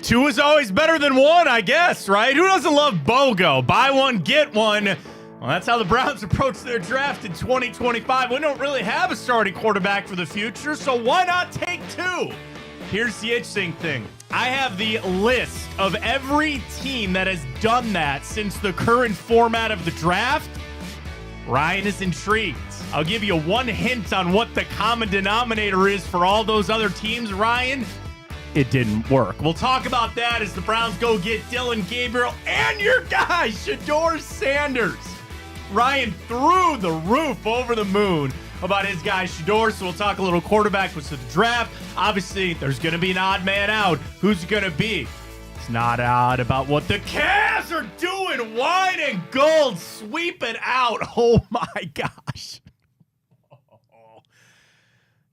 2 is always better than 1, I guess, right? Who doesn't love BOGO? Buy one, get one. Well, that's how the Browns approach their draft in 2025. We don't really have a starting quarterback for the future, so why not take 2? Here's the interesting thing. I have the list of every team that has done that since the current format of the draft. Ryan is intrigued. I'll give you one hint on what the common denominator is for all those other teams, Ryan. It didn't work. We'll talk about that as the Browns go get Dylan Gabriel and your guy, Shedeur Sanders. Ryan threw the roof over the moon about his guy, Shedeur, so we'll talk a little quarterback with the draft. Obviously, there's going to be an odd man out. Who's it going to be? It's not odd about what the Cavs are doing. Wine and gold, sweep it out. Oh, my gosh.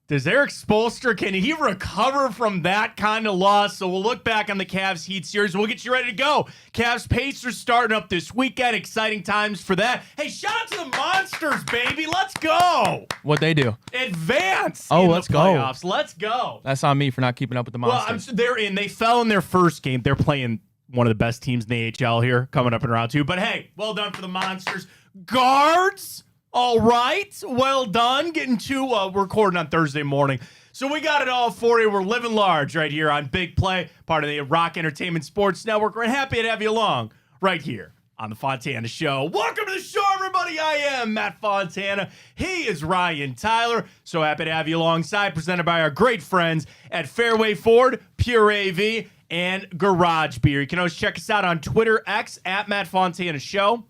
Does Eric Spoelstra, can he recover from that kind of loss? So we'll look back on the Cavs Heat series. We'll get you ready to go. Cavs Pacers starting up this weekend. Exciting times for that. Hey, shout out to the Monsters, baby. Let's go. What'd they do? Advance. Oh, in let's the playoffs. Let's go. That's on me for not keeping up with the Monsters. Well, they fell in their first game. They're playing one of the best teams in the AHL here coming up in round 2. But hey, well done for the Monsters. Guards. All right. Well done. Getting to recording on Thursday morning. So we got it all for you. We're living large right here on Big Play, part of the Rock Entertainment Sports Network. We're happy to have you along right here on the Fontana Show. Welcome to the show, everybody. I am Matt Fontana. He is Ryan Tyler. So happy to have you alongside, presented by our great friends at Fairway Ford, Pure AV, and Garage Beer. You can always check us out on Twitter, X, at Matt Fontana Show.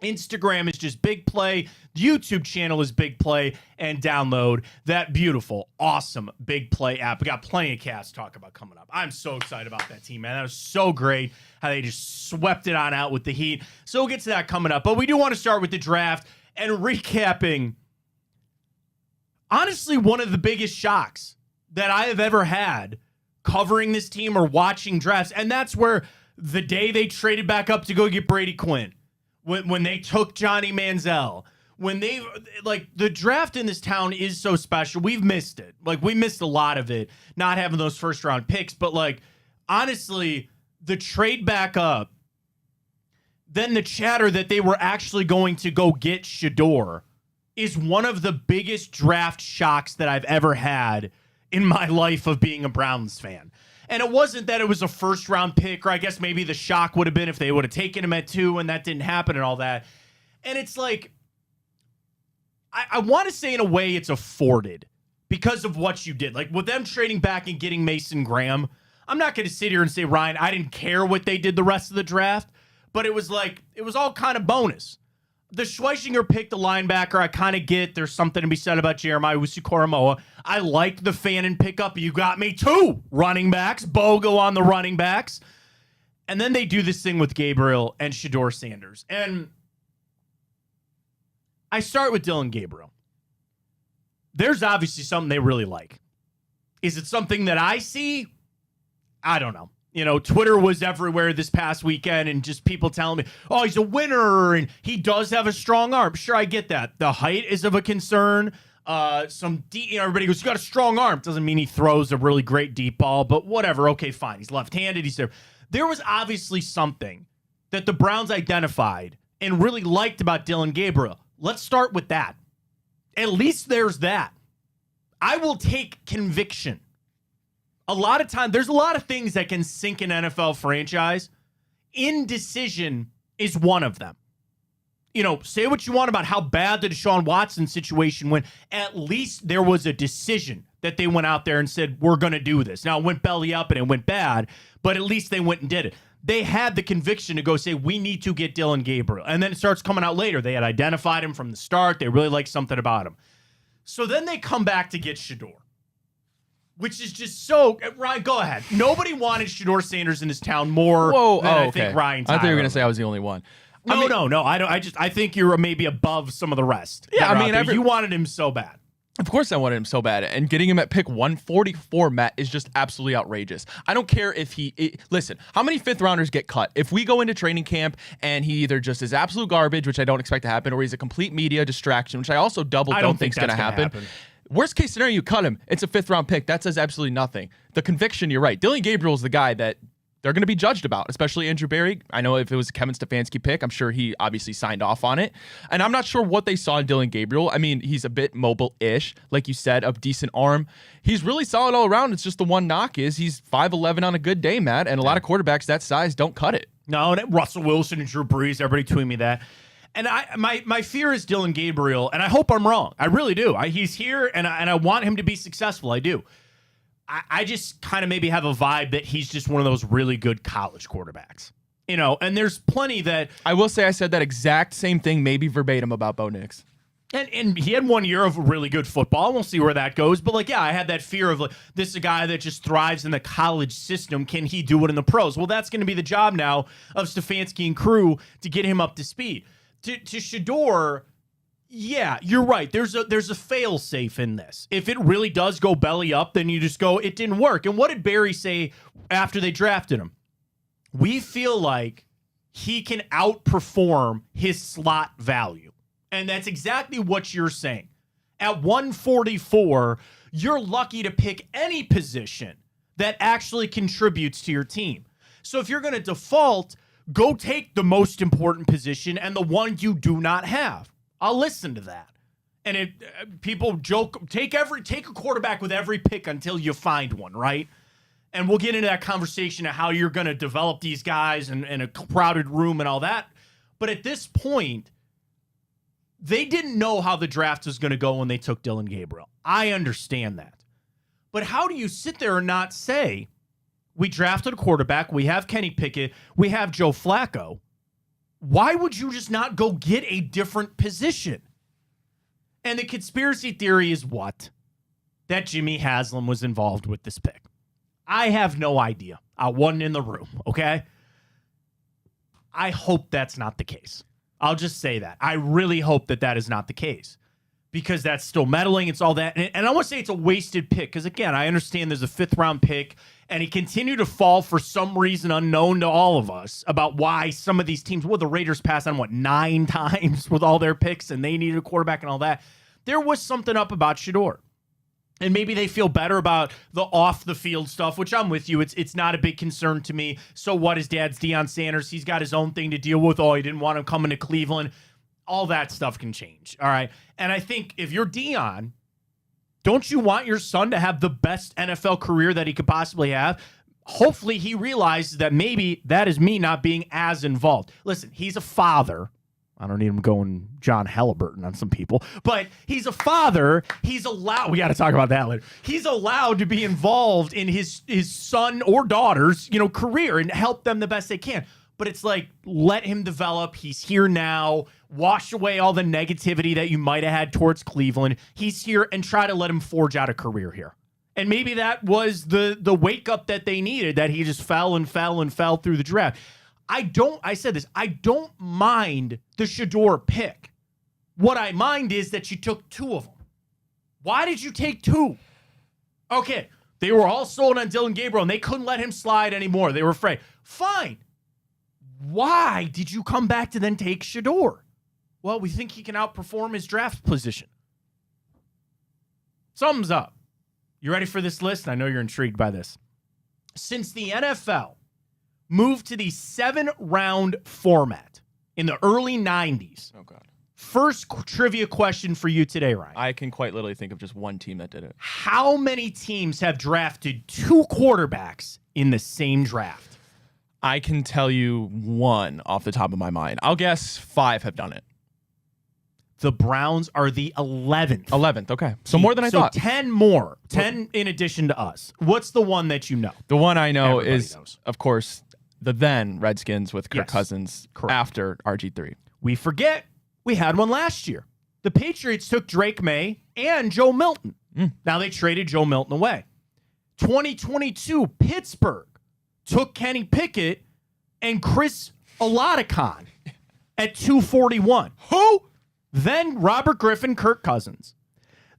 Instagram is just Big Play. YouTube channel is Big Play. And download that beautiful, awesome Big Play app. We got plenty of Cavs to talk about coming up. I'm so excited about that team, man. That was so great how they just swept it on out with the Heat. So we'll get to that coming up. But we do want to start with the draft and recapping, honestly, one of the biggest shocks that I have ever had covering this team or watching drafts. And that's where the day they traded back up to go get Brady Quinn, when they took Johnny Manziel, when they, like, the draft in this town is so special. We've missed it. Like, we missed a lot of it, not having those first round picks. But, like, honestly, the trade back up, then the chatter that they were actually going to go get Shedeur is one of the biggest draft shocks that I've ever had in my life of being a Browns fan. And it wasn't that it was a first-round pick, or I guess maybe the shock would have been if they would have taken him at 2 and that didn't happen and all that. And it's like, I want to say in a way it's afforded because of what you did. Like, with them trading back and getting Mason Graham, I'm not going to sit here and say, Ryan, I didn't care what they did the rest of the draft, but it was like, it was all kind of bonus. The Schweizinger pick, the linebacker, I kind of get. There's something to be said about Jeremiah Usu-Koramoah. I liked the Fannin pickup. You got me 2 running backs. BOGO on the running backs. And then they do this thing with Gabriel and Shedeur Sanders. And I start with Dylan Gabriel. There's obviously something they really like. Is it something that I see? I don't know. You know, Twitter was everywhere this past weekend and just people telling me, oh, he's a winner and he does have a strong arm. Sure, I get that. The height is of a concern. Everybody goes, you got a strong arm. Doesn't mean he throws a really great deep ball, but whatever. Okay, fine. He's left-handed. He's there. There was obviously something that the Browns identified and really liked about Dylan Gabriel. Let's start with that. At least there's that. I will take conviction. A lot of time, there's a lot of things that can sink an NFL franchise. Indecision is one of them. You know, say what you want about how bad the Deshaun Watson situation went. At least there was a decision that they went out there and said, we're going to do this. Now, it went belly up and it went bad, but at least they went and did it. They had the conviction to go say, we need to get Dylan Gabriel. And then it starts coming out later. They had identified him from the start. They really liked something about him. So then they come back to get Shedeur, which is just so... Ryan, go ahead. Nobody wanted Shedeur Sanders in this town more than I think Ryan Tyler. I thought you were going to say I was the only one. No. I think you're maybe above some of the rest. Yeah, I mean... you wanted him so bad. Of course I wanted him so bad. And getting him at pick 144, Matt, is just absolutely outrageous. I don't care if listen, how many fifth-rounders get cut? If we go into training camp and he either just is absolute garbage, which I don't expect to happen, or he's a complete media distraction, which I also don't think is going to happen. Worst case scenario, you cut him. It's a fifth-round pick. That says absolutely nothing. The conviction, you're right. Dylan Gabriel is the guy that they're going to be judged about, especially Andrew Berry. I know if it was a Kevin Stefanski pick, I'm sure he obviously signed off on it. And I'm not sure what they saw in Dylan Gabriel. I mean, he's a bit mobile-ish, like you said, of decent arm. He's really solid all around. It's just the one knock is he's 5'11" on a good day, Matt, and a lot of quarterbacks that size don't cut it. No, and Russell Wilson and Drew Brees, everybody tweet me that. And my fear is Dylan Gabriel, and I hope I'm wrong. I really do. He's here, and I want him to be successful. I do. I just kind of maybe have a vibe that he's just one of those really good college quarterbacks. You know, and there's plenty that... I will say I said that exact same thing, maybe verbatim, about Bo Nix. And he had 1 year of really good football. We'll see where that goes. But, like, yeah, I had that fear of, like, this is a guy that just thrives in the college system. Can he do it in the pros? Well, that's going to be the job now of Stefanski and crew to get him up to speed. To Shedeur... Yeah, you're right. There's a fail-safe in this. If it really does go belly up, then you just go, it didn't work. And what did Barry say after they drafted him? We feel like he can outperform his slot value. And that's exactly what you're saying. At 144, you're lucky to pick any position that actually contributes to your team. So if you're going to default, go take the most important position and the one you do not have. I'll listen to that. And people joke, take a quarterback with every pick until you find one, right? And we'll get into that conversation of how you're going to develop these guys in a crowded room and all that. But at this point, they didn't know how the draft was going to go when they took Dylan Gabriel. I understand that. But how do you sit there and not say, we drafted a quarterback, we have Kenny Pickett, we have Joe Flacco. Why would you just not go get a different position? And the conspiracy theory is what? That Jimmy Haslam was involved with this pick. I have no idea. I wasn't in the room, okay? I hope that's not the case. I'll just say that. I really hope that is not the case. Because that's still meddling. It's all that. And I want to say it's a wasted pick. Because, again, I understand there's a 5th-round pick. And he continued to fall for some reason unknown to all of us about why some of these teams, well, the Raiders passed on, 9 times with all their picks, and they needed a quarterback and all that. There was something up about Shedeur. And maybe they feel better about the off-the-field stuff, which I'm with you. It's not a big concern to me. So what? His dad's Deion Sanders. He's got his own thing to deal with. Oh, he didn't want him coming to Cleveland. All that stuff can change, all right? And I think if you're Deion, don't you want your son to have the best NFL career that he could possibly have? Hopefully he realizes that maybe that is me not being as involved. Listen, he's a father. I don't need him going John Halliburton on some people, but he's a father. He's allowed, we got to talk about that later. He's allowed to be involved in his son or daughter's, career and help them the best they can. But it's like, let him develop. He's here now. Wash away all the negativity that you might have had towards Cleveland. He's here, and try to let him forge out a career here. And maybe that was the wake up that they needed, that he just fell through the draft. I said this, I don't mind the Shedeur pick. What I mind is that you took 2 of them. Why did you take 2? Okay, they were all sold on Dylan Gabriel, and they couldn't let him slide anymore. They were afraid. Fine. Why did you come back to then take Shedeur? Well, we think he can outperform his draft position. Something's up. You ready for this list? I know you're intrigued by this. Since the NFL moved to the 7-round format in the early 90s. Oh, God. First trivia question for you today, Ryan. I can quite literally think of just one team that did it. How many teams have drafted 2 quarterbacks in the same draft? I can tell you one off the top of my mind. I'll guess 5 have done it. The Browns are the 11th. 11th, okay. So more than I thought. 10 more. 10 in addition to us. What's the one that you know? The one I know Everybody is, knows. of course, the then Redskins with Kirk Yes. Cousins Correct. after RG3. We forget we had one last year. The Patriots took Drake May and Joe Milton. Now they traded Joe Milton away. 2022, Pittsburgh took Kenny Pickett and Chris Oladokun at 241. Who? Then Robert Griffin, Kirk Cousins.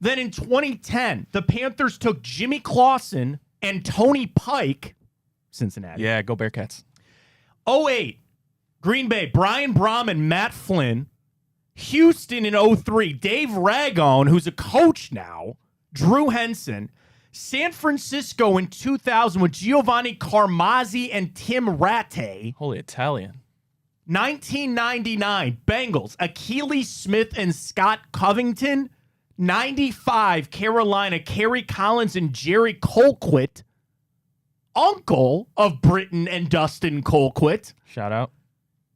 Then in 2010, the Panthers took Jimmy Clausen and Tony Pike, Cincinnati. Yeah, go Bearcats. 08, Green Bay, Brian Brom and Matt Flynn. Houston in 03, Dave Ragone, who's a coach now, Drew Henson. San Francisco in 2000 with Giovanni Carmazzi and Tim Rattay. Holy Italian. 1999, Bengals, Achilles Smith and Scott Covington. 95, Carolina, Kerry Collins and Jerry Colquitt, uncle of Britton and Dustin Colquitt. Shout out.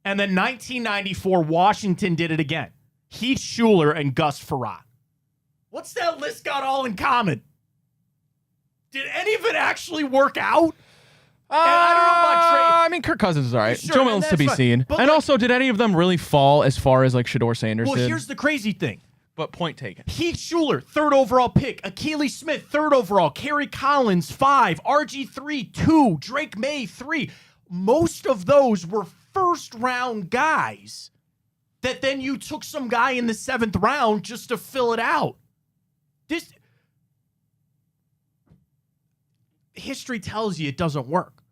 And then 1994, Washington did it again. Heath Schuler and Gus Frerotte. What's that list got all in common? Did any of it actually work out? And I don't know about Trey. I mean, Kirk Cousins is all right. Sure, Joe Milton's to be fine. seen. But And like, also, did any of them really fall as far as like Shedeur Sanders well, did? here's the crazy thing. But point taken. Heath Schuler, 3rd overall pick. Achilles Smith, 3rd overall. Kerry Collins, 5. RG3, 2. Drake May, 3. Most of those were first-round guys that then you took some guy in the 7th round just to fill it out. This history tells you it doesn't work.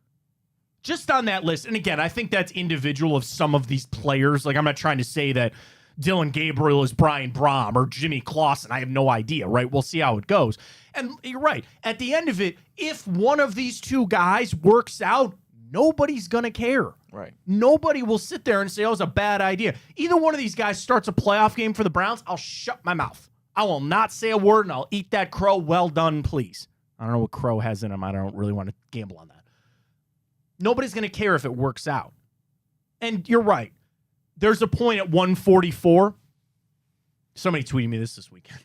Just on that list, and again, I think that's individual of some of these players. Like, I'm not trying to say that Dylan Gabriel is Brian Brom or Jimmy Clausen. I have no idea, right? We'll see how it goes. And you're right. At the end of it, if one of these two guys works out, nobody's going to care. Right. Nobody will sit there and say, oh, it's a bad idea. Either one of these guys starts a playoff game for the Browns, I'll shut my mouth. I will not say a word, and I'll eat that crow. Well done, please. I don't know what crow has in him. I don't really want to gamble on that. Nobody's going to care if it works out. And you're right. There's a point at 144. Somebody tweeted me this weekend.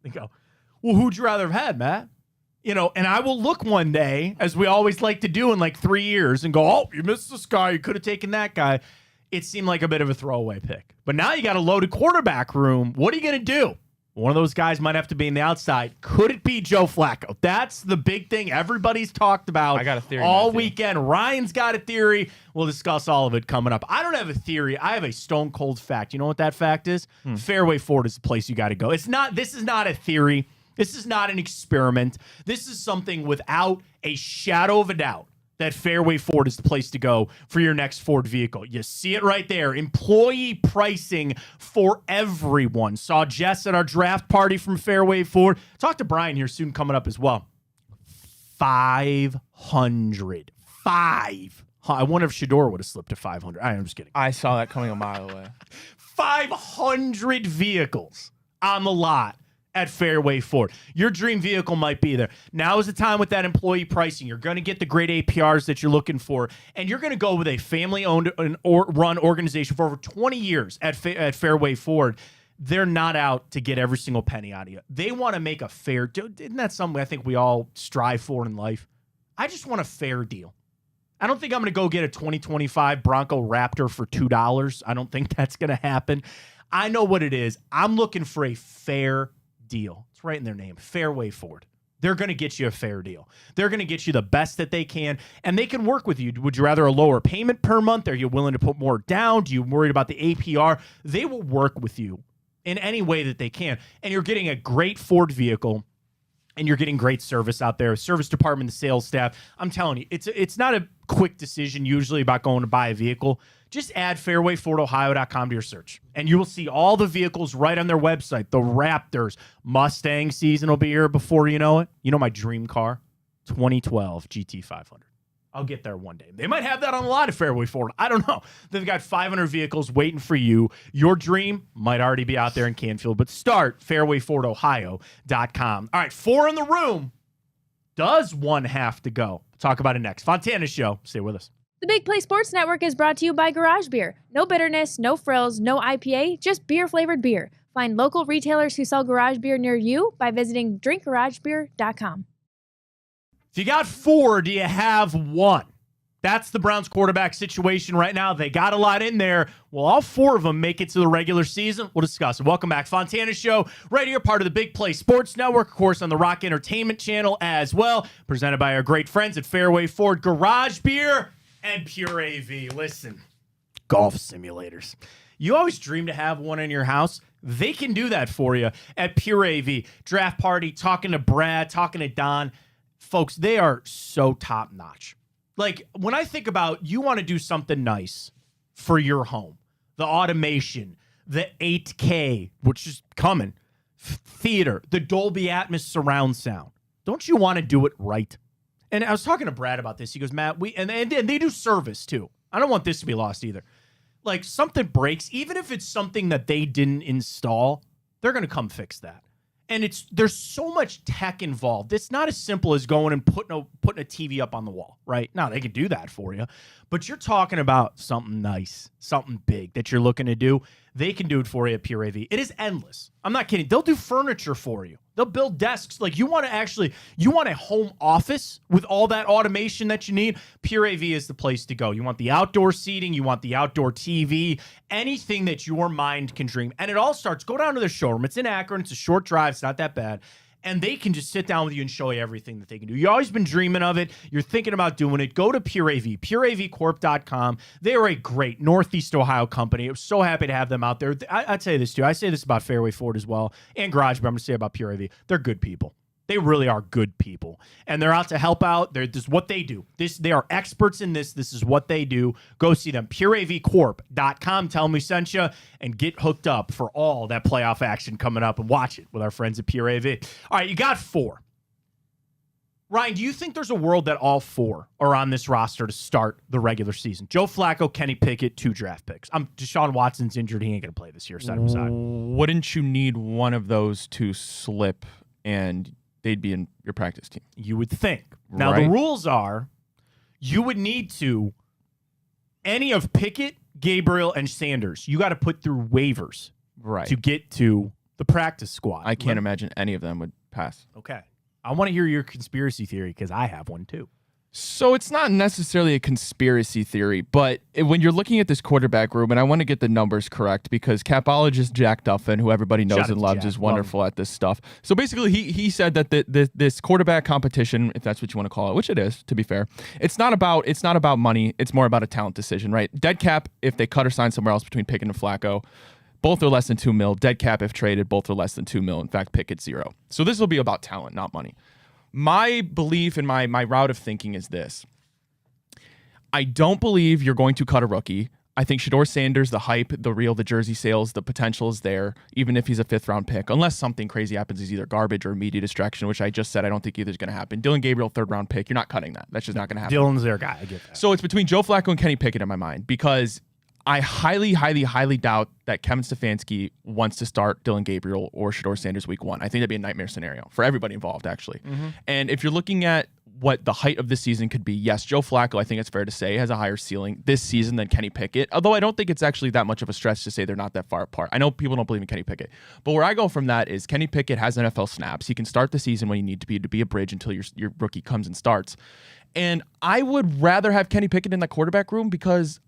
They go, well, who'd you rather have had, Matt? You know, and I will look one day, as we always like to do in like 3 years, and go, oh, you missed this guy. You could have taken that guy. It seemed like a bit of a throwaway pick. But now you got a loaded quarterback room. What are you going to do? One of those guys might have to be in the outside. Could it be Joe Flacco? That's the big thing everybody's talked about I got a theory all Matthew. weekend. Ryan's got a theory. We'll discuss all of it coming up. I don't have a theory. I have a stone cold fact. You know what that fact is? Fairway Ford is the place you got to go. This is not a theory. This is not an experiment. This is something without a shadow of a doubt that Fairway Ford is the place to go for your next Ford vehicle. You see it right there. Employee pricing for everyone. Saw Jess at our draft party from Fairway Ford. Talk to Brian here soon coming up as well. 500. I wonder if Shedeur would have slipped to 500. I'm just kidding. I saw that coming a mile away. 500 vehicles on the lot at Fairway Ford. Your dream vehicle might be there. Now is the time with that employee pricing. You're going to get the great APRs that you're looking for, and you're going to go with a family-owned and run organization for over 20 years at Fairway Ford. They're not out to get every single penny out of you. They want to make a fair. Isn't that something I think we all strive for in life? I just want a fair deal. I don't think I'm going to go get a 2025 Bronco Raptor for $2. I don't think that's going to happen. I know what it is. I'm looking for a fair deal. It's right in their name. Fairway Ford. They're going to get you a fair deal. They're going to get you the best that they can, and they can work with you. Would you rather a lower payment per month? Are you willing to put more down? Do you worried about the APR? They will work with you in any way that they can, and you're getting a great Ford vehicle, and you're getting great service out there. Service department, the sales staff. I'm telling you, it's not a quick decision usually about going to buy a vehicle. Just add fairwayfordohio.com to your search, and you will see all the vehicles right on their website. The Raptors, Mustang season will be here before you know it. You know my dream car? 2012 GT500. I'll get there one day. They might have that on a lot of Fairway Ford. I don't know. They've got 500 vehicles waiting for you. Your dream might already be out there in Canfield, but start fairwayfordohio.com. All right, 4 in the room. Does one have to go? We'll talk about it next. Fontana Show. Stay with us. The Big Play Sports Network is brought to you by Garage Beer. No bitterness, no frills, no IPA, just beer-flavored beer. Find local retailers who sell garage beer near you by visiting drinkgaragebeer.com. If you got 4, do you have 1? That's the Browns quarterback situation right now. They got a lot in there. Will all 4 of them make it to the regular season? We'll discuss it. Welcome back. Fontana Show, right here, part of the Big Play Sports Network, of course, on the Rock Entertainment Channel as well. Presented by our great friends at Fairway Ford, Garage Beer, and Pure AV. Listen, golf simulators. You always dream to have one in your house. They can do that for you at Pure AV. Draft party, talking to Brad, talking to Don. Folks, they are so top-notch. Like, when I think about you want to do something nice for your home, the automation, the 8K, which is coming, theater, the Dolby Atmos surround sound, don't you want to do it right? And I was talking to Brad about this. He goes, Matt, and they do service too. I don't want this to be lost either. Like, something breaks, even if it's something that they didn't install, they're going to come fix that. And there's so much tech involved. It's not as simple as going and putting a TV up on the wall, right? Now, they can do that for you. But you're talking about something nice, something big that you're looking to do. They can do it for you at Pure AV. It is endless. I'm not kidding. They'll do furniture for you. They'll build desks. Like, you want a home office with all that automation that you need? Pure AV is the place to go. You want the outdoor seating. You want the outdoor TV. Anything that your mind can dream. And it all starts, go down to their showroom. It's in Akron. It's a short drive. It's not that bad. And they can just sit down with you and show you everything that they can do. You've always been dreaming of it. You're thinking about doing it. Go to Pure AV, pureavcorp.com. They are a great Northeast Ohio company. I'm so happy to have them out there. I'd say this too. I say this about Fairway Ford as well and Garage, but I'm going to say about Pure AV. They're good people. They really are good people. And they're out to help out. This is what they do. They are experts in this. This is what they do. Go see them. pureavcorp.com. Tell them we sent you and get hooked up for all that playoff action coming up and watch it with our friends at Pure AV. All right, you got 4. Ryan, do you think there's a world that all 4 are on this roster to start the regular season? Joe Flacco, Kenny Pickett, 2 draft picks. Deshaun Watson's injured. He ain't going to play this year. Set him aside. Wouldn't you need one of those to slip and they'd be in your practice team? You would think. Now, right. The rules are you would need to, any of Pickett, Gabriel, and Sanders, you got to put through waivers to get to the practice squad. I can't imagine any of them would pass. Okay. I want to hear your conspiracy theory because I have one too. So it's not necessarily a conspiracy theory, but when you're looking at this quarterback room, and I want to get the numbers correct because capologist Jack Duffin, who everybody knows and loves, is wonderful at this stuff. So basically, he said that this quarterback competition, if that's what you want to call it, which it is, to be fair, it's not about money. It's more about a talent decision, right? Dead cap if they cut or sign somewhere else between Pickett and Flacco. Both are less than $2 million. Dead cap if traded, both are less than $2 million. In fact, Pickett's 0. So this will be about talent, not money. My belief and my route of thinking is this. I don't believe you're going to cut a rookie. I think Shedeur Sanders, the hype, the jersey sales, the potential is there, even if he's a 5th-round pick, unless something crazy happens, he's either garbage or media distraction, which I just said I don't think either is going to happen. Dylan Gabriel, 3rd-round pick, you're not cutting that. That's just not going to happen. Dylan's their guy. I get that. So it's between Joe Flacco and Kenny Pickett in my mind because I highly, highly, highly doubt that Kevin Stefanski wants to start Dylan Gabriel or Shedeur Sanders week 1. I think that'd be a nightmare scenario for everybody involved, actually. Mm-hmm. And if you're looking at what the height of this season could be, yes, Joe Flacco, I think it's fair to say, has a higher ceiling this season than Kenny Pickett, although I don't think it's actually that much of a stretch to say they're not that far apart. I know people don't believe in Kenny Pickett, but where I go from that is Kenny Pickett has NFL snaps. He can start the season when you need to be a bridge until your rookie comes and starts. And I would rather have Kenny Pickett in that quarterback room because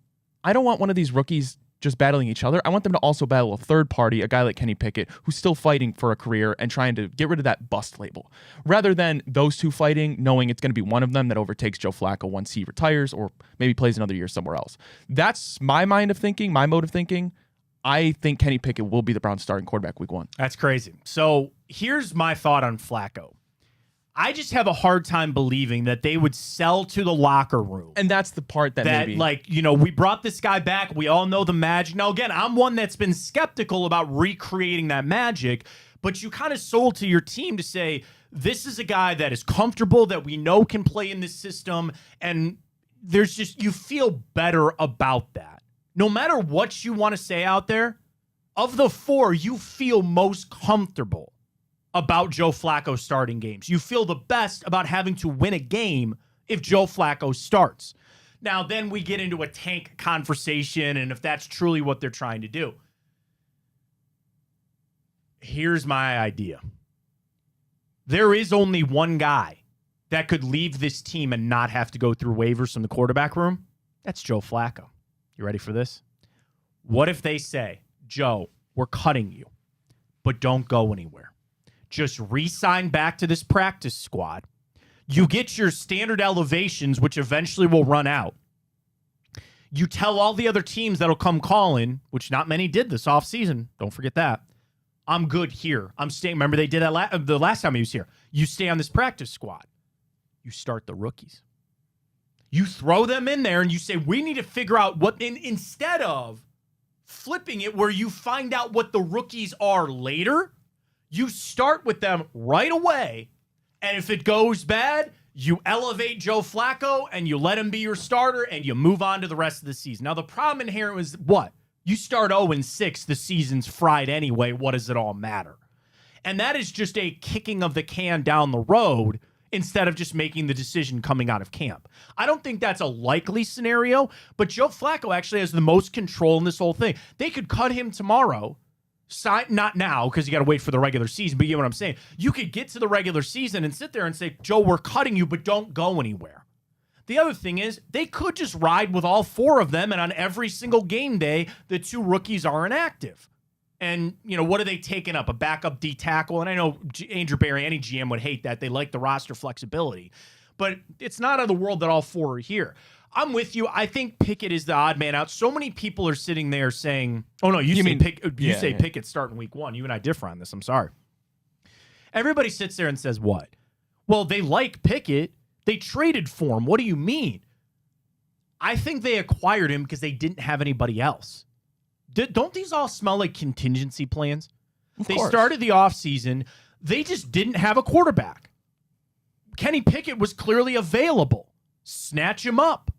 I don't want one of these rookies just battling each other. I want them to also battle a third party, a guy like Kenny Pickett, who's still fighting for a career and trying to get rid of that bust label, rather than those two fighting, knowing it's going to be one of them that overtakes Joe Flacco once he retires or maybe plays another year somewhere else. That's my mode of thinking. I think Kenny Pickett will be the Browns' starting quarterback week 1. That's crazy. So here's my thought on Flacco. I just have a hard time believing that they would sell to the locker room. And that's the part that maybe... like, we brought this guy back. We all know the magic. Now, again, I'm one that's been skeptical about recreating that magic, but you kind of sold to your team to say, this is a guy that is comfortable, that we know can play in this system, and there's just, you feel better about that. No matter what you want to say out there, of the 4, you feel most comfortable about Joe Flacco starting games. You feel the best about having to win a game if Joe Flacco starts. Now, then we get into a tank conversation and if that's truly what they're trying to do. Here's my idea. There is only one guy that could leave this team and not have to go through waivers from the quarterback room. That's Joe Flacco. You ready for this? What if they say, Joe, we're cutting you, but don't go anywhere. Just re-sign back to this practice squad. You get your standard elevations, which eventually will run out. You tell all the other teams that'll come calling, which not many did this offseason. Don't forget that. I'm good here. I'm staying. Remember they did that the last time he was here. You stay on this practice squad. You start the rookies. You throw them in there and you say, we need to figure out what, instead of flipping it where you find out what the rookies are later, you start with them right away, And if it goes bad, you elevate Joe Flacco and you let him be your starter and you move on to the rest of the season. Now, the problem in here was what? You start 0-6, the season's fried anyway. What does it all matter? And that is just a kicking of the can down the road instead of just making the decision coming out of camp. I don't think that's a likely scenario, but Joe Flacco actually has the most control in this whole thing. They could cut him tomorrow. Not now, because you got to wait for the regular season, but you know what I'm saying? You could get to the regular season and sit there and say, Joe, we're cutting you, but don't go anywhere. The other thing is, they could just ride with all 4 of them, and on every single game day, the 2 rookies are inactive. And, you know, what are they taking up? A backup D tackle? And I know Andrew Barry, any GM would hate that. They like the roster flexibility. But it's not out of the world that all 4 are here. I'm with you. I think Pickett is the odd man out. So many people are sitting there saying, "Oh no, you say Pickett starting week 1." You and I differ on this. I'm sorry. Everybody sits there and says, "What?" Well, they like Pickett. They traded for him. What do you mean? I think they acquired him because they didn't have anybody else. Don't these all smell like contingency plans? They started the offseason. They just didn't have a quarterback. Kenny Pickett was clearly available. Snatch him up.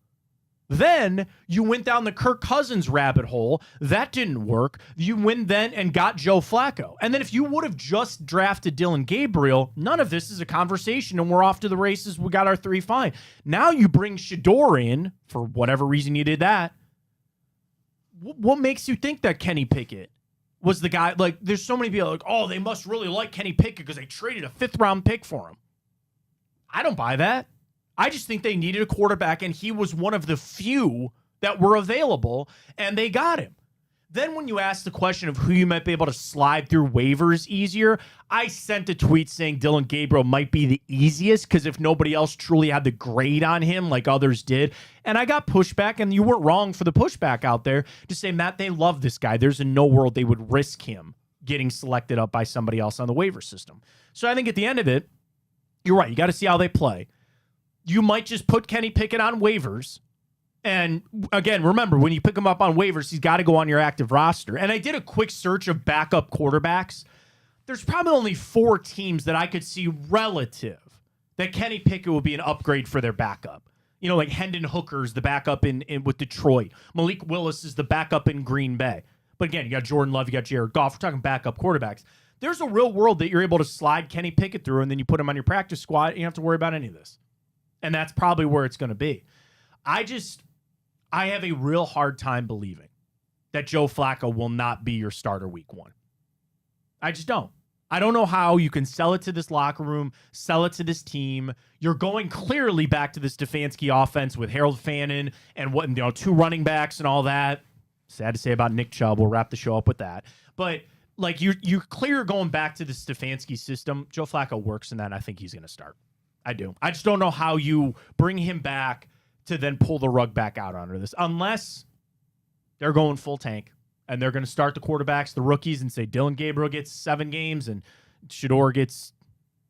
Then you went down the Kirk Cousins rabbit hole. That didn't work. You went then and got Joe Flacco. And then if you would have just drafted Dylan Gabriel, none of this is a conversation and we're off to the races. We got our 3 fine. Now you bring Shador in for whatever reason you did that. What makes you think that Kenny Pickett was the guy? Like, there's so many people like, oh, they must really like Kenny Pickett because they traded a 5th-round pick for him. I don't buy that. I just think they needed a quarterback, and he was one of the few that were available, and they got him. Then when you ask the question of who you might be able to slide through waivers easier, I sent a tweet saying Dylan Gabriel might be the easiest because if nobody else truly had the grade on him like others did, and I got pushback, and you weren't wrong for the pushback out there to say, Matt, they love this guy. There's in no world they would risk him getting selected up by somebody else on the waiver system. So I think at the end of it, you're right. You got to see how they play. You might just put Kenny Pickett on waivers. And again, remember, when you pick him up on waivers, he's got to go on your active roster. And I did a quick search of backup quarterbacks. There's probably only 4 teams that I could see relative that Kenny Pickett will be an upgrade for their backup. You know, like Hendon Hooker's the backup in with Detroit. Malik Willis is the backup in Green Bay. But again, you got Jordan Love, you got Jared Goff. We're talking backup quarterbacks. There's a real world that you're able to slide Kenny Pickett through, and then you put him on your practice squad, and you don't have to worry about any of this. And that's probably where it's going to be. I have a real hard time believing that Joe Flacco will not be your starter week 1. I just don't. I don't know how you can sell it to this locker room, sell it to this team. You're going clearly back to this Stefanski offense with Harold Fannin and 2 running backs and all that. Sad to say about Nick Chubb. We'll wrap the show up with that. But like you're clear going back to the Stefanski system. Joe Flacco works in that, and I think he's going to start. I do. I just don't know how you bring him back to then pull the rug back out under this, unless they're going full tank and they're going to start the quarterbacks, the rookies, and say Dylan Gabriel gets 7 games and Shador gets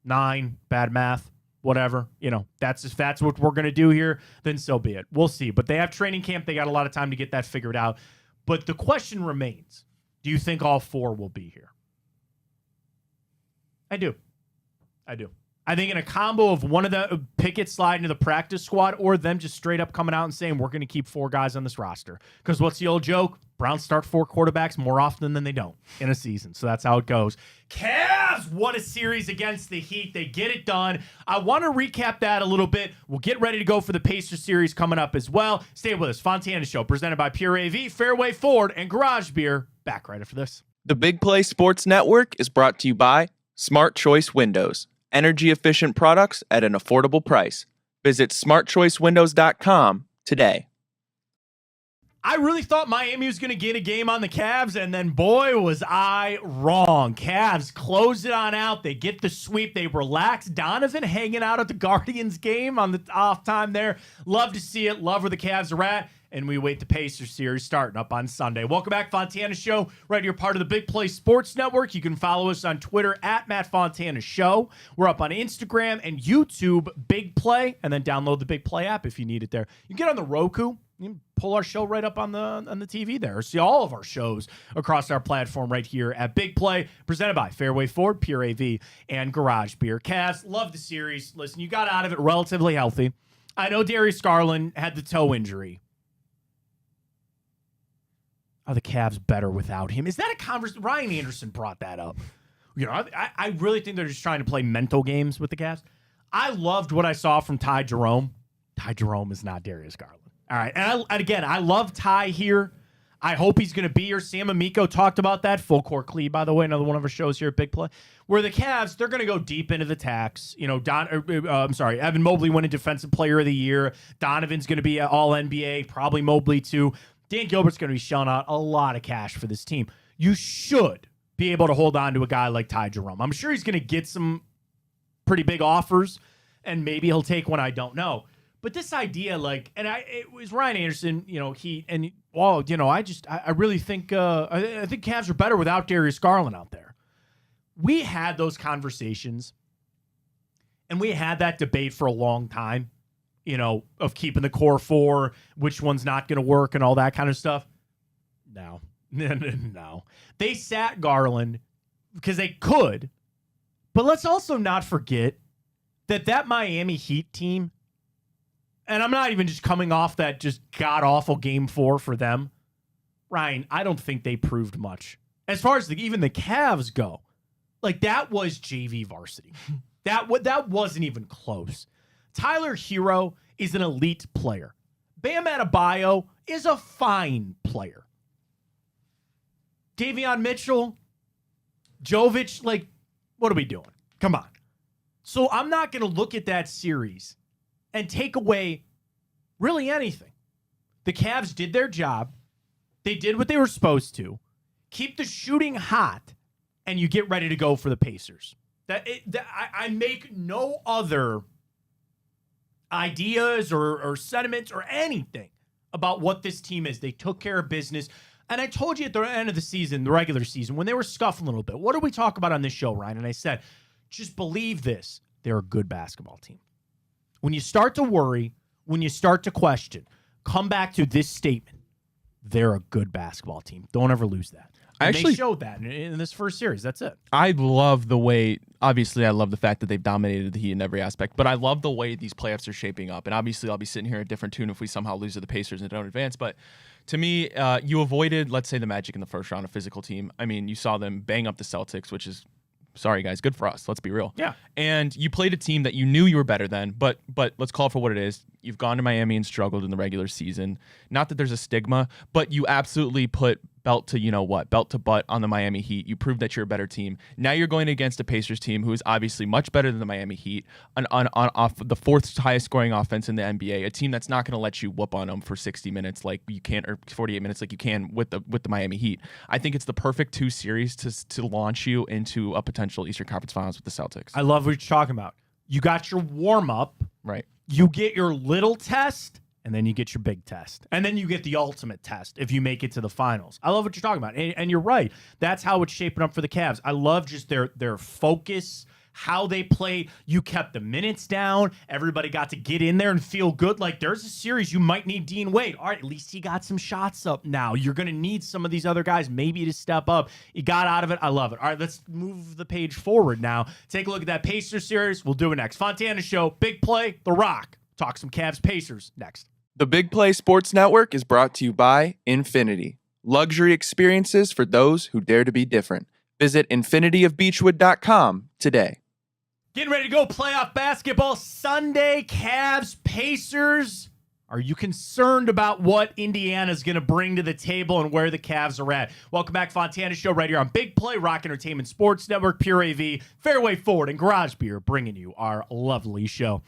9. Bad math, whatever. You know, that's what we're going to do here. Then so be it. We'll see. But they have training camp. They got a lot of time to get that figured out. But the question remains: do you think all 4 will be here? I do. I think in a combo of one of the Pickett sliding to the practice squad or them just straight up coming out and saying, we're going to keep 4 guys on this roster. Because what's the old joke? Browns start 4 quarterbacks more often than they don't in a season. So that's how it goes. Cavs, what a series against the Heat. They get it done. I want to recap that a little bit. We'll get ready to go for the Pacers series coming up as well. Stay with us. Fontana Show, presented by Pure AV, Fairway Ford, and Garage Beer. Back right after this. The Big Play Sports Network is brought to you by Smart Choice Windows. Energy-efficient products at an affordable price. Visit smartchoicewindows.com today. I really thought Miami was going to get a game on the Cavs, and then, boy, was I wrong. Cavs close it on out. They get the sweep. They relax. Donovan hanging out at the Guardians game on the off time there. Love to see it. Love where the Cavs are at. And we wait the Pacers series starting up on Sunday. Welcome back, Fontana Show. Right here, part of the Big Play Sports Network. You can follow us on Twitter at Matt Fontana Show. We're up on Instagram and YouTube, Big Play, and then download the Big Play app if you need it there. You can get on the Roku. You can pull our show right up on the TV there. Or see all of our shows across our platform right here at Big Play, presented by Fairway Ford, Pure AV, and Garage Beer. Cavs, love the series. Listen, you got out of it relatively healthy. I know Darius Garland had the toe injury. Are the Cavs better without him? Is that a conversation? Ryan Anderson brought that up. You know, I really think they're just trying to play mental games with the Cavs. I loved what I saw from Ty Jerome. Ty Jerome is not Darius Garland. All right. And again, I love Ty here. I hope he's going to be here. Sam Amico talked about that. Full Court Clee, by the way, another one of our shows here at Big Play, where the Cavs, they're going to go deep into the tax. You know, Evan Mobley winning Defensive Player of the Year. Donovan's going to be all NBA, probably Mobley too. Dan Gilbert's going to be shelling out a lot of cash for this team. You should be able to hold on to a guy like Ty Jerome. I'm sure he's going to get some pretty big offers, and maybe he'll take one. I don't know. But this idea, it was Ryan Anderson, you know, I really think, I think Cavs are better without Darius Garland out there. We had those conversations, and we had that debate for a long time, you know, of keeping the core four, which one's not going to work and all that kind of stuff. No. They sat Garland because they could, but let's also not forget that Miami Heat team, and I'm not even just coming off that just god-awful game 4 for them. Ryan, I don't think they proved much. As far as even the Cavs go, like that was JV varsity. That wasn't even close. Tyler Hero is an elite player. Bam Adebayo is a fine player. Davion Mitchell, Jovic, like, what are we doing? Come on. So I'm not going to look at that series and take away really anything. The Cavs did their job. They did what they were supposed to. Keep the shooting hot, and you get ready to go for the Pacers. I make no other ideas or sentiments or anything about what this team is. They took care of business. And I told you at the end of the season, the regular season, when they were scuffling a little bit, what did we talk about on this show, Ryan? And I said, just believe this. They're a good basketball team. When you start to worry, when you start to question, come back to this statement. They're a good basketball team. Don't ever lose that. They showed that in this first series. That's it. I love the way, obviously, I love the fact that they've dominated the Heat in every aspect, but I love the way these playoffs are shaping up. And obviously, I'll be sitting here at a different tune if we somehow lose to the Pacers and don't advance. But to me, you avoided, let's say, the Magic in the first round, a physical team. I mean, you saw them bang up the Celtics, which is, sorry, guys, good for us. Let's be real. Yeah. And you played a team that you knew you were better than, but let's call it for what it is. You've gone to Miami and struggled in the regular season. Not that there's a stigma, but you absolutely put belt to butt on the Miami Heat. You proved that you're a better team. Now you're going against a Pacers team who is obviously much better than the Miami Heat, off the fourth highest scoring offense in the NBA, a team that's not going to let you whoop on them for 60 minutes like you can, or 48 minutes like you can with the Miami Heat. I think it's the perfect 2 series to launch you into a potential Eastern Conference Finals with the Celtics. I love what you're talking about. You got your warm-up. Right. You get your little test, and then you get your big test. And then you get the ultimate test if you make it to the finals. I love what you're talking about. And you're right. That's how it's shaping up for the Cavs. I love just their focus, how they play. You kept the minutes down. Everybody got to get in there and feel good. Like, there's a series you might need Dean Wade. All right, at least he got some shots up now. You're going to need some of these other guys maybe to step up. You got out of it. I love it. All right, let's move the page forward now. Take a look at that Pacers series. We'll do it next. Fontana Show, Big Play, The Rock. Talk some Cavs Pacers next. The Big Play Sports Network is brought to you by Infinity. Luxury experiences for those who dare to be different. Visit infinityofbeechwood.com today. Getting ready to go playoff basketball Sunday. Cavs, Pacers. Are you concerned about what Indiana's going to bring to the table and where the Cavs are at? Welcome back, Fontana Show, right here on Big Play, Rock Entertainment Sports Network, Pure AV, Fairway Ford, and Garage Beer, bringing you our lovely show.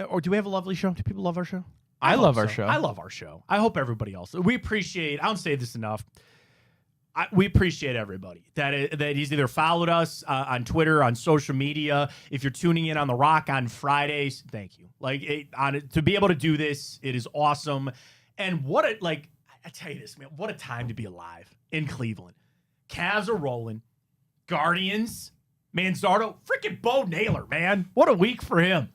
Or do we have a lovely show? Do people love our show? I love our show. I love our show. I hope everybody else. We appreciate, I don't say this enough, we appreciate everybody that he's either followed us on Twitter, on social media. If you're tuning in on The Rock on Fridays, thank you. To be able to do this, it is awesome. And I tell you this, man, what a time to be alive in Cleveland. Cavs are rolling. Guardians, Manzardo, freaking Bo Naylor, man. What a week for him.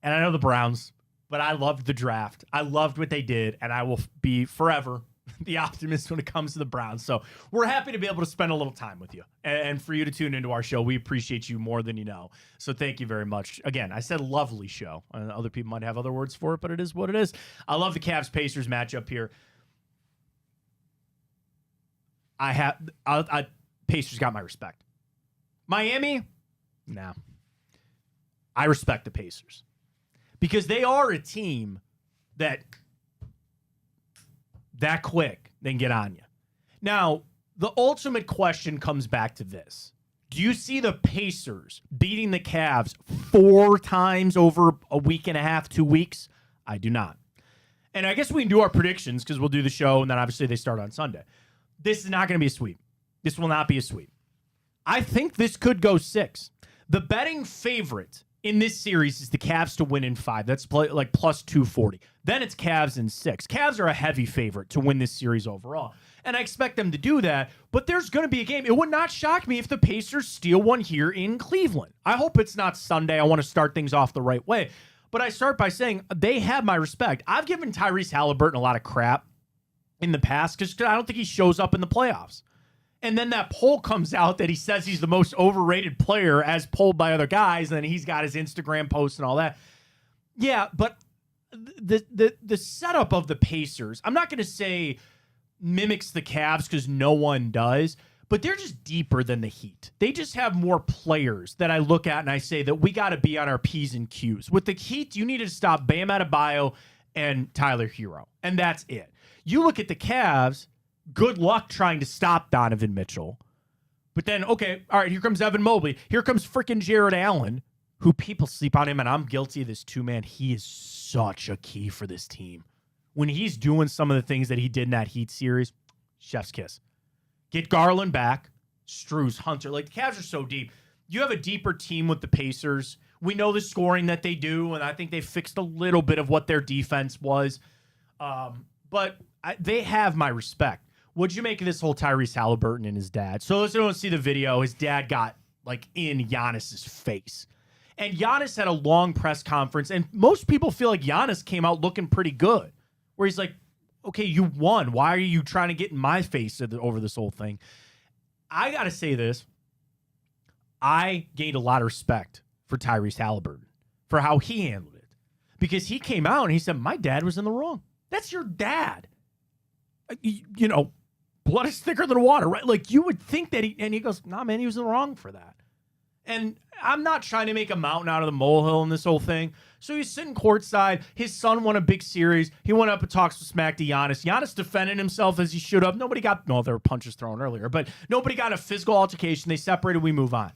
And I know the Browns, but I loved the draft. I loved what they did, and I will be forever the optimist when it comes to the Browns. So we're happy to be able to spend a little time with you and for you to tune into our show. We appreciate you more than you know. So thank you very much. Again, I said lovely show. Other people might have other words for it, but it is what it is. I love the Cavs-Pacers matchup here. Pacers got my respect. Miami, no. I respect the Pacers because they are a team that quick, then get on you. Now, the ultimate question comes back to this. Do you see the Pacers beating the Cavs 4 times over a week and a half, 2 weeks? I do not. And I guess we can do our predictions because we'll do the show, and then obviously they start on Sunday. This is not going to be a sweep. This will not be a sweep. I think this could go 6. The betting favorite in this series is the Cavs to win in 5. That's like plus 240. Then it's Cavs in 6. Cavs are a heavy favorite to win this series overall. And I expect them to do that, but there's going to be a game. It would not shock me if the Pacers steal one here in Cleveland. I hope it's not Sunday. I want to start things off the right way. But I start by saying they have my respect. I've given Tyrese Halliburton a lot of crap in the past because I don't think he shows up in the playoffs. And then that poll comes out that he says he's the most overrated player as polled by other guys, and he's got his Instagram posts and all that. Yeah, but the setup of the Pacers, I'm not going to say mimics the Cavs because no one does, but they're just deeper than the Heat. They just have more players that I look at and I say that we got to be on our P's and Q's. With the Heat, you need to stop Bam Adebayo and Tyler Hero, and that's it. You look at the Cavs, good luck trying to stop Donovan Mitchell. But then, okay, all right, here comes Evan Mobley. Here comes freaking Jared Allen, who people sleep on him, and I'm guilty of this too, man. He is such a key for this team. When he's doing some of the things that he did in that Heat series, chef's kiss. Get Garland back, Strus, Hunter. Like, the Cavs are so deep. You have a deeper team with the Pacers. We know the scoring that they do, and I think they fixed a little bit of what their defense was. But they have my respect. What'd you make of this whole Tyrese Halliburton and his dad? So let's don't see the video. His dad got like in Giannis's face. And Giannis had a long press conference, and most people feel like Giannis came out looking pretty good. Where he's like, okay, you won. Why are you trying to get in my face over this whole thing? I got to say this. I gained a lot of respect for Tyrese Halliburton for how he handled it. Because he came out and he said, my dad was in the wrong. That's your dad. You know, blood is thicker than water, right? Like, you would think that he goes, nah, man, he was in the wrong for that. And I'm not trying to make a mountain out of the molehill in this whole thing. So he's sitting courtside. His son won a big series. He went up and talks with smack to Giannis. Giannis defended himself as he should have. There were punches thrown earlier, but nobody got a physical altercation. They separated. We move on.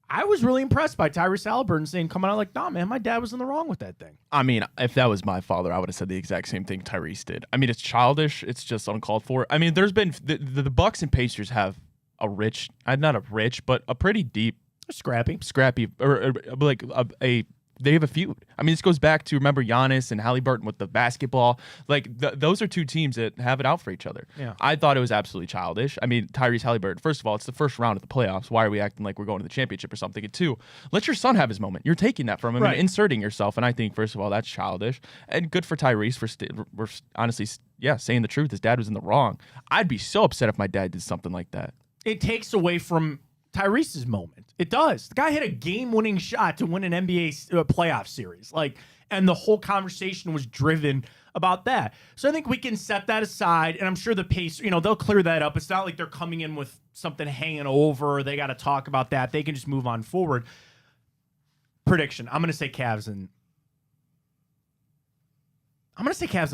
I was really impressed by Tyrese Halliburton saying, coming out like, nah, man, my dad was in the wrong with that thing. I mean, if that was my father, I would have said the exact same thing Tyrese did. I mean, it's childish. It's just uncalled for. I mean, there's been the Bucks and Pacers have a rich, not a rich, but a pretty deep, scrappy, or like they have a feud. I mean, this goes back to, remember Giannis and Halliburton with the basketball. Like, those are two teams that have it out for each other. Yeah. I thought it was absolutely childish. I mean, Tyrese Halliburton, first of all, it's the first round of the playoffs. Why are we acting like we're going to the championship or something? And two, let your son have his moment. You're taking that from him and inserting yourself. And I think, first of all, that's childish. And good for Tyrese for honestly, saying the truth. His dad was in the wrong. I'd be so upset if my dad did something like that. It takes away from Tyrese's moment. It does. The guy hit a game-winning shot to win an NBA playoff series. And the whole conversation was driven about that. So I think we can set that aside, and I'm sure the pace, they'll clear that up. It's not like they're coming in with something hanging over. They got to talk about that. They can just move on forward. Prediction. I'm going to say Cavs in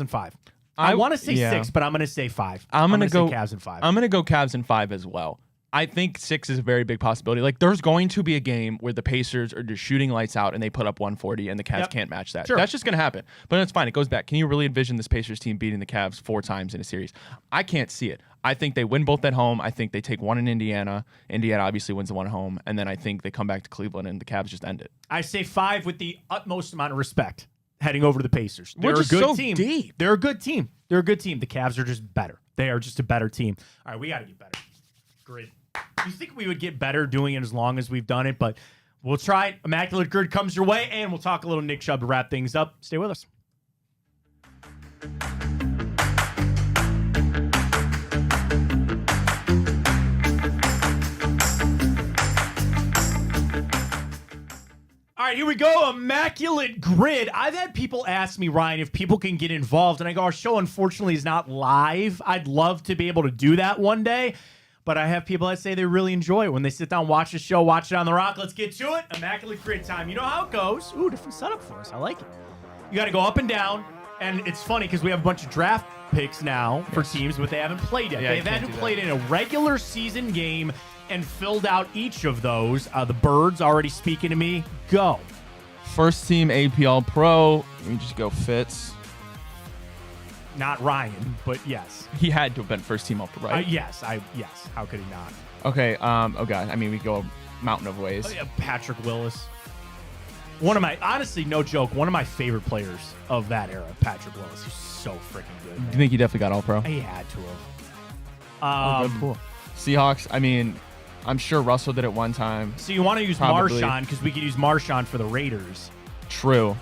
5. I want to say 6, but I'm going to say 5. I'm going to go say Cavs in 5. I'm going to go Cavs in 5 as well. I think 6 is a very big possibility. Like, there's going to be a game where the Pacers are just shooting lights out and they put up 140 and the Cavs can't match that. Sure. That's just going to happen. But it's fine. It goes back. Can you really envision this Pacers team beating the Cavs 4 times in a series? I can't see it. I think they win both at home. I think they take one in Indiana. Indiana obviously wins the one at home. And then I think they come back to Cleveland and the Cavs just end it. I say 5 with the utmost amount of respect heading over to the Pacers. They're We're just a good so team. deep. They're a good team. The Cavs are just better. They are just a better team. All right, we got to get better. Grid. You think we would get better doing it as long as we've done it, but we'll try it. Immaculate Grid comes your way, and we'll talk a little Nick Chubb to wrap things up. Stay with us. right, here we go. Immaculate Grid. I've had people ask me, Ryan, if people can get involved. And I go, our show, unfortunately, is not live. I'd love to be able to do that one day. But I have people that say they really enjoy it when they sit down, watch the show, watch it on the rock. Let's get to it. Immaculate Grid time. You know how it goes. Ooh, different setup for us. I like it. You got to go up and down. And it's funny because we have a bunch of draft picks now for teams, but they haven't played yet. They've had to play in a regular season game and filled out each of those. The Birds already speaking to me. Go. First team APL Pro. Let me just go Fitz. Not Ryan, but yes. He had to have been first team up, right? Yes. How could he not? Okay. Oh God. I mean, we go a mountain of ways. Oh, yeah, Patrick Willis. One of my, honestly, no joke, one of my favorite players of that era, Patrick Willis. He's so freaking good. Do you think he definitely got all pro? He had to have. Good pool. Seahawks. I mean, I'm sure Russell did it one time. So you want to use Probably. Marshawn because we could use Marshawn for the Raiders. True.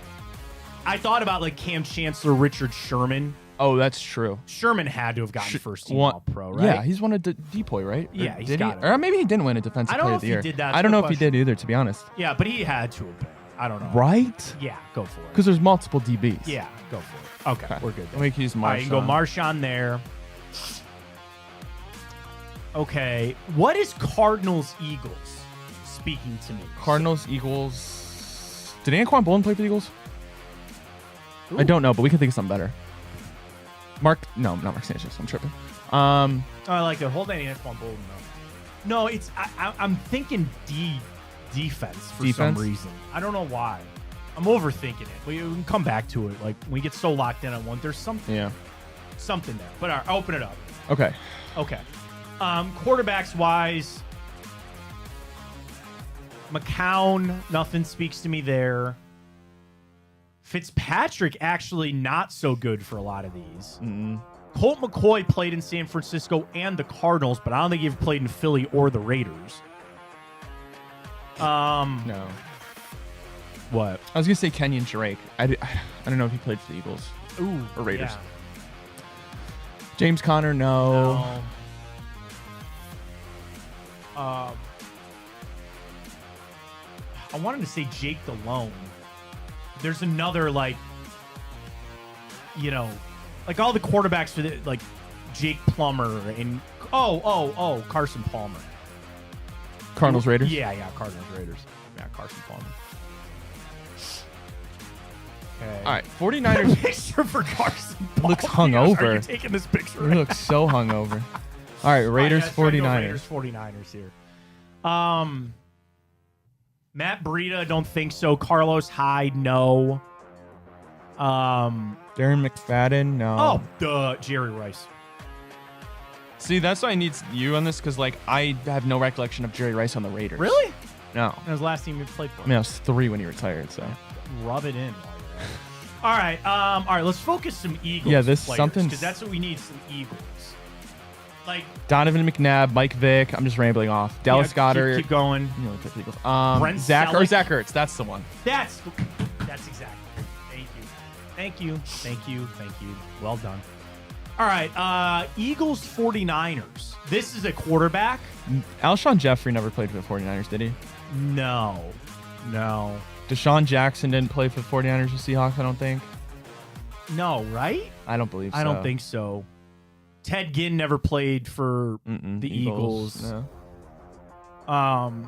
I thought about like Cam Chancellor, Richard Sherman. Oh, that's true. Sherman had to have gotten first team All-Pro, right? Yeah, he's won a Depoy, right? Yeah, he's did got it. Or maybe he didn't win a defensive I don't player know of the if he year. did that. I don't know if he Question. did either, to be honest. Yeah, but he had to have been. I don't know. Right? Yeah, go for it. Because there's multiple DBs. Yeah, go for it. Okay, we're good. We can use Marshawn. All right, you can go Marshawn there. Okay, what is Cardinals Eagles speaking to me? Cardinals, Eagles. Did Anquan Bolden play for the Eagles? Ooh. I don't know, but we can think of something better. No, not Mark Sanchez. I'm tripping. Oh, I like it. Hold on, Antoine Bolden though. No, it's I'm thinking defense for some reason. I don't know why. I'm overthinking it. We can come back to it. Like when we get so locked in on one, there's something. Yeah. Something there. But all right, I'll open it up. Okay. Quarterbacks wise, McCown, nothing speaks to me there. Fitzpatrick actually not so good for a lot of these. Colt McCoy played in San Francisco and the Cardinals, but I don't think he's played in Philly or the Raiders. No. What? I was gonna say Kenyon Drake. I don't know if he played for the Eagles. Ooh, or Raiders. Yeah. James Conner, no. I wanted to say Jake Delhomme. There's another like all the quarterbacks for the like Jake Plummer and Carson Palmer. Cardinals, Raiders. Yeah, Cardinals, Raiders. Yeah, Carson Palmer. Okay. All right, 49ers. Picture for Carson Palmer. Looks hungover. Are you taking this picture? He looks so hungover. All right, Raiders, 49ers. Raiders, 49ers here. Matt Breida, don't think so. Carlos Hyde, no. Darren McFadden, no. Oh, duh. Jerry Rice. See, that's why I need you on this, because like I have no recollection of Jerry Rice on the Raiders. Really? No. That was the last team you played for. I mean, I was 3 when he retired, so. Rub it in while you're at it. All right, let's focus some Eagles. Yeah, this players, something's- because that's what we need. Some Eagles. Like Donovan McNabb, Mike Vick. I'm just rambling off. Dallas Goedert. Keep going. You know, pick Eagles. Brent Zach Selleck. Ertz. That's the one. That's exactly. Thank you. Well done. All right, Eagles 49ers. This is a quarterback. Alshon Jeffrey never played for the 49ers, did he? No. Deshaun Jackson didn't play for the 49ers or Seahawks, I don't think. No, right? I don't believe so. I don't think so. Ted Ginn never played for the Eagles. No.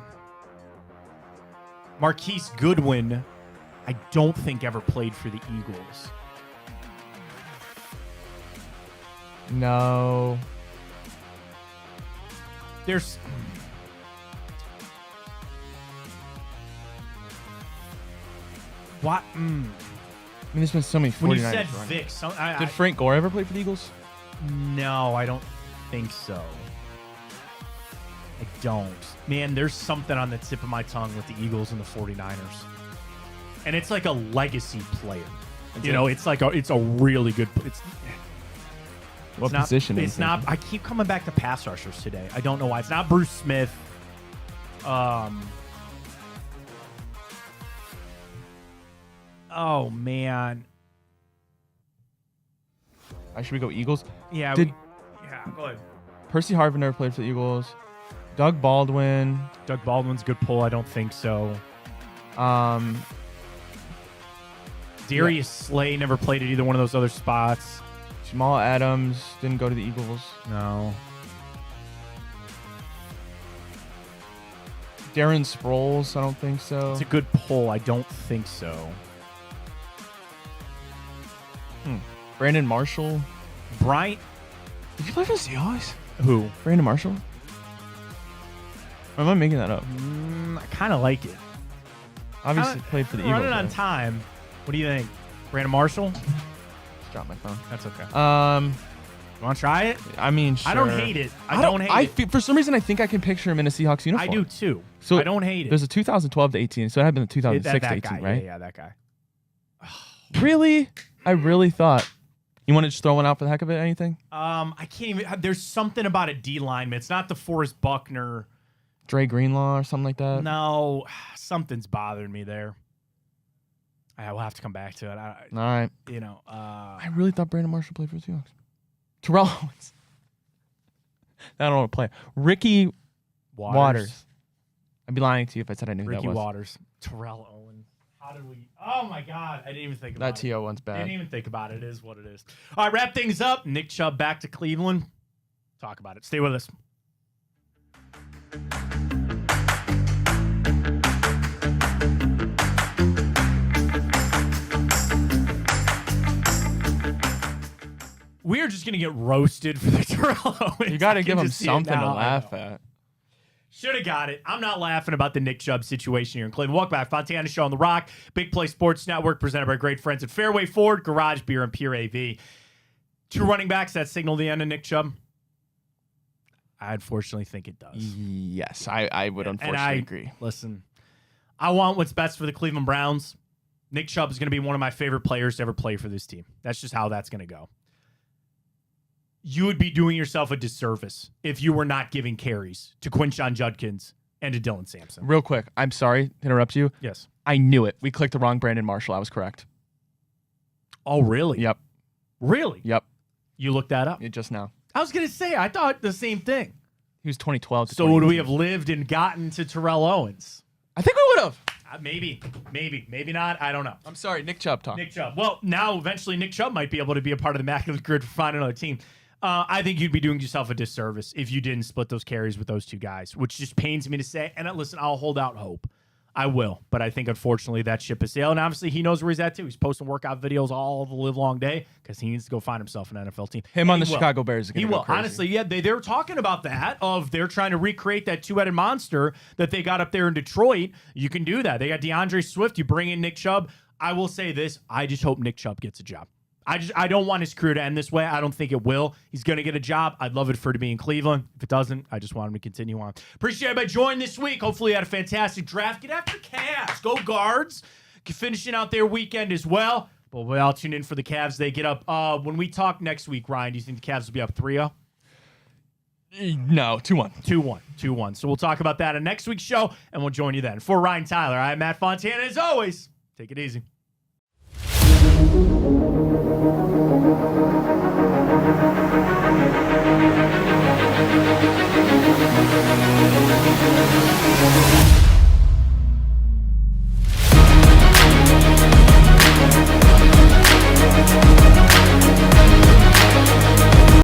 Marquise Goodwin, I don't think ever played for the Eagles. No. There's what? I mean, there's been so many 49ers. When you said running. Vic, Did Frank Gore ever play for the Eagles? No, I don't think so. I don't. Man, there's something on the tip of my tongue with the Eagles and the 49ers. And it's like a legacy player. It's like it's a really good What position? It's not. I keep coming back to pass rushers today. I don't know why. It's not Bruce Smith. Oh man. Should we go Eagles? Yeah. Did- Go ahead. Percy Harvin never played for the Eagles. Doug Baldwin. Doug Baldwin's a good pull. I don't think so. Darius Slay never played at either one of those other spots. Jamal Adams didn't go to the Eagles. No. Darren Sproles, I don't think so. It's a good pull. I don't think so. Brandon Marshall. Bryant. Did you play for the Seahawks? Who? Brandon Marshall? Or am I making that up? I kind of like it. Obviously played for the Eagles. Running on right? time. What do you think? Brandon Marshall? Just dropped my phone. That's okay. You want to try it? I mean, sure. I don't hate it. I don't hate it. For some reason, I think I can picture him in a Seahawks uniform. I do too. So I don't hate it. There's a 2012 to 18, so it had been a 2006 to 18, guy, right? Yeah, that guy. Really? I really thought. You want to just throw one out for the heck of it? Anything? I can't even. There's something about a D lineman. It's not the Forrest Buckner. Dre Greenlaw or something like that? No, something's bothering me there. I will have to come back to it. All right. I I really thought Brandon Marshall played for the Seahawks. Terrell Owens. I don't know what to play. Ricky Waters. I'd be lying to you if I said I knew who Ricky that was. Waters. Terrell Owens. How did we? Oh my God! I didn't even think about That it. TO one's bad. Didn't even think about it. It is what it is. All right, wrap things up. Nick Chubb back to Cleveland. Talk about it. Stay with us. We're just gonna get roasted for the Terrell Owens. You got to I give can him just see it something to now. laugh at. Should have got it. I'm not laughing about the Nick Chubb situation here in Cleveland. Welcome back. Fontana Show on the Rock. Big Play Sports Network presented by great friends at Fairway Ford, Garage Beer, and Pure AV. Two running backs that signal the end of Nick Chubb? I unfortunately think it does. Yes, I would unfortunately agree. Listen, I want what's best for the Cleveland Browns. Nick Chubb is going to be one of my favorite players to ever play for this team. That's just how that's going to go. You would be doing yourself a disservice if you were not giving carries to Quinshon Judkins and to Dylan Sampson. Real quick, I'm sorry to interrupt you. Yes. I knew it. We clicked the wrong Brandon Marshall. I was correct. Oh, really? Yep. Really? Yep. You looked that up? Just now. I was going to say, I thought the same thing. He was 2012 to So would we 2018. have lived and gotten to Terrell Owens? I think we would have. Maybe not. I don't know. I'm sorry, Nick Chubb talk. Nick Chubb. Well, now eventually Nick Chubb might be able to be a part of the Immaculate Grid for finding another team. I think you'd be doing yourself a disservice if you didn't split those carries with those two guys, which just pains me to say. And listen, I'll hold out hope. I will. But I think, unfortunately, that ship has sailed. And obviously, he knows where he's at, too. He's posting workout videos all the live long day because he needs to go find himself an NFL team. Him on And the he will. Chicago Bears is going He to go will. crazy. Honestly, yeah, they were talking about that, of they're trying to recreate that two-headed monster that they got up there in Detroit. You can do that. They got DeAndre Swift. You bring in Nick Chubb. I will say this. I just hope Nick Chubb gets a job. I don't want his career to end this way. I don't think it will. He's going to get a job. I'd love it for it to be in Cleveland. If it doesn't, I just want him to continue on. Appreciate everybody joining this week. Hopefully you had a fantastic draft. Get after Cavs. Go Guards. Finishing out their weekend as well. But we'll all tune in for the Cavs. They get up. When we talk next week, Ryan, do you think the Cavs will be up 3-0? No, 2-1. 2-1. So we'll talk about that on next week's show, and we'll join you then. For Ryan Tyler, I'm Matt Fontana. As always, take it easy. We'll be right back.